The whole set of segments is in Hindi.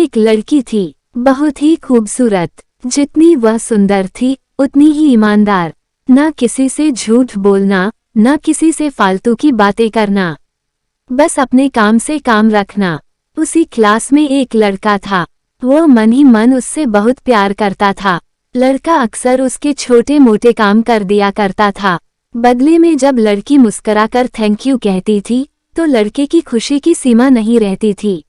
एक लड़की थी, बहुत ही खूबसूरत। जितनी वह सुंदर थी उतनी ही ईमानदार। न किसी से झूठ बोलना, न किसी से फालतू की बातें करना, बस अपने काम से काम रखना। उसी क्लास में एक लड़का था। वो मन ही मन उससे बहुत प्यार करता था। लड़का अक्सर उसके छोटे मोटे काम कर दिया करता था। बदले में जब लड़की मुस्कुराकर थैंक यू कहती थी तो लड़के की खुशी की सीमा नहीं रहती थी।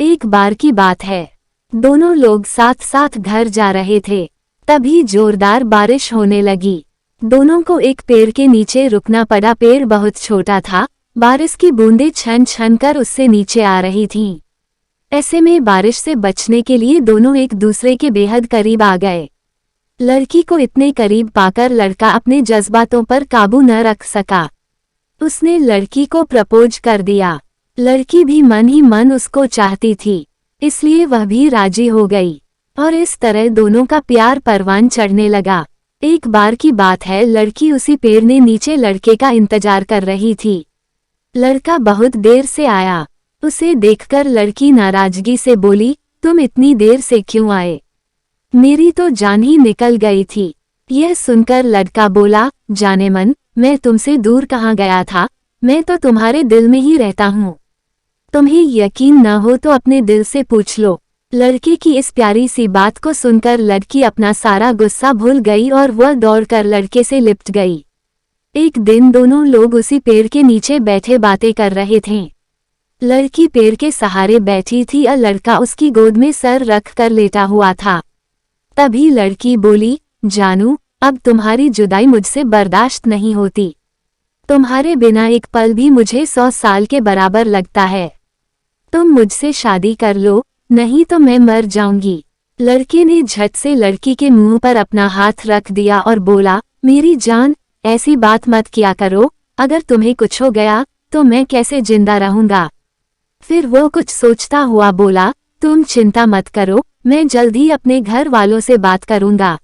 एक बार की बात है, दोनों लोग साथ साथ घर जा रहे थे। तभी जोरदार बारिश होने लगी। दोनों को एक पेड़ के नीचे रुकना पड़ा। पेड़ बहुत छोटा था। बारिश की बूंदें छन छन कर उससे नीचे आ रही थीं। ऐसे में बारिश से बचने के लिए दोनों एक दूसरे के बेहद करीब आ गए। लड़की को इतने करीब पाकर लड़का अपने जज्बातों पर काबू न रख सका। उसने लड़की को प्रपोज कर दिया। लड़की भी मन ही मन उसको चाहती थी, इसलिए वह भी राजी हो गई और इस तरह दोनों का प्यार परवान चढ़ने लगा। एक बार की बात है, लड़की उसी पेड़ ने नीचे लड़के का इंतजार कर रही थी। लड़का बहुत देर से आया। उसे देखकर लड़की नाराजगी से बोली, तुम इतनी देर से क्यों आए? मेरी तो जान ही निकल गई थी। यह सुनकर लड़का बोला, जाने मन, मैं तुमसे दूर कहाँ गया था, मैं तो तुम्हारे दिल में ही रहता हूँ। तुम्हें यकीन न हो तो अपने दिल से पूछ लो। लड़के की इस प्यारी सी बात को सुनकर लड़की अपना सारा गुस्सा भूल गई और वह दौड़कर लड़के से लिपट गई। एक दिन दोनों लोग उसी पेड़ के नीचे बैठे बातें कर रहे थे। लड़की पेड़ के सहारे बैठी थी और लड़का उसकी गोद में सर रख कर लेटा हुआ था। तभी लड़की बोली, जानू, अब तुम्हारी जुदाई मुझसे बर्दाश्त नहीं होती। तुम्हारे बिना एक पल भी मुझे 100 साल के बराबर लगता है। तुम मुझसे शादी कर लो, नहीं तो मैं मर जाऊंगी। लड़के ने झट से लड़की के मुंह पर अपना हाथ रख दिया और बोला, मेरी जान, ऐसी बात मत किया करो। अगर तुम्हें कुछ हो गया तो मैं कैसे जिंदा रहूंगा? फिर वो कुछ सोचता हुआ बोला, तुम चिंता मत करो, मैं जल्द ही अपने घर वालों से बात करूंगा।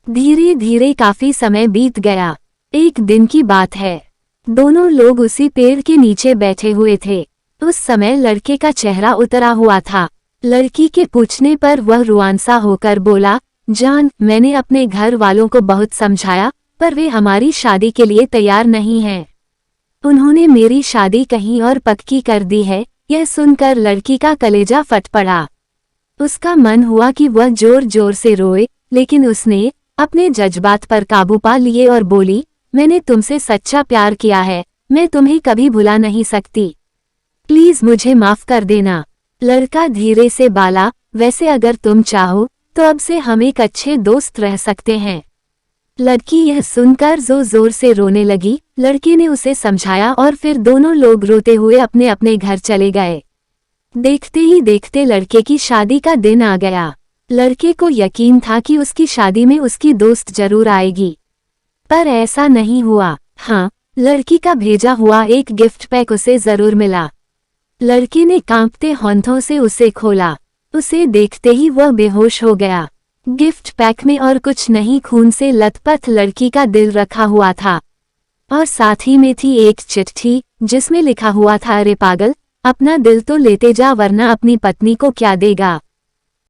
धीरे धीरे काफी समय बीत गया। एक दिन की बात है, दोनों लोग उसी पेड़ के नीचे बैठे हुए थे। उस समय लड़के का चेहरा उतरा हुआ था। लड़की के पूछने पर वह रुआंसा होकर बोला, जान, मैंने अपने घर वालों को बहुत समझाया पर वे हमारी शादी के लिए तैयार नहीं हैं। उन्होंने मेरी शादी कहीं और पक्की कर दी है। यह सुनकर लड़की का कलेजा फट पड़ा। उसका मन हुआ कि वह जोर जोर से रोए, लेकिन उसने अपने जज्बात पर काबू पा लिए और बोली, मैंने तुमसे सच्चा प्यार किया है, मैं तुम्हें कभी भुला नहीं सकती। प्लीज मुझे माफ कर देना। लड़का धीरे से बोला, वैसे अगर तुम चाहो तो अब से हम एक अच्छे दोस्त रह सकते हैं। लड़की यह सुनकर जोर जोर से रोने लगी। लड़के ने उसे समझाया और फिर दोनों लोग रोते हुए अपने अपने घर चले गए। देखते ही देखते लड़के की शादी का दिन आ गया। लड़के को यकीन था कि उसकी शादी में उसकी दोस्त जरूर आएगी, पर ऐसा नहीं हुआ। हाँ, लड़की का भेजा हुआ एक गिफ्ट पैक उसे जरूर मिला। लड़के ने कांपते हाथों से उसे खोला। उसे देखते ही वह बेहोश हो गया। गिफ्ट पैक में और कुछ नहीं, खून से लथपथ लड़की का दिल रखा हुआ था और साथ ही में थी एक चिट्ठी जिसमें लिखा हुआ था, अरे पागल, अपना दिल तो लेते जा वरना अपनी पत्नी को क्या देगा।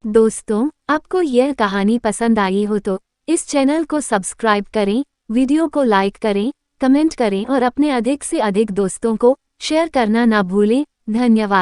दोस्तों, आपको यह कहानी पसंद आई हो तो इस चैनल को सब्सक्राइब करें, वीडियो को लाइक करें, कमेंट करें और अपने अधिक से अधिक दोस्तों को शेयर करना ना भूलें। धन्यवाद।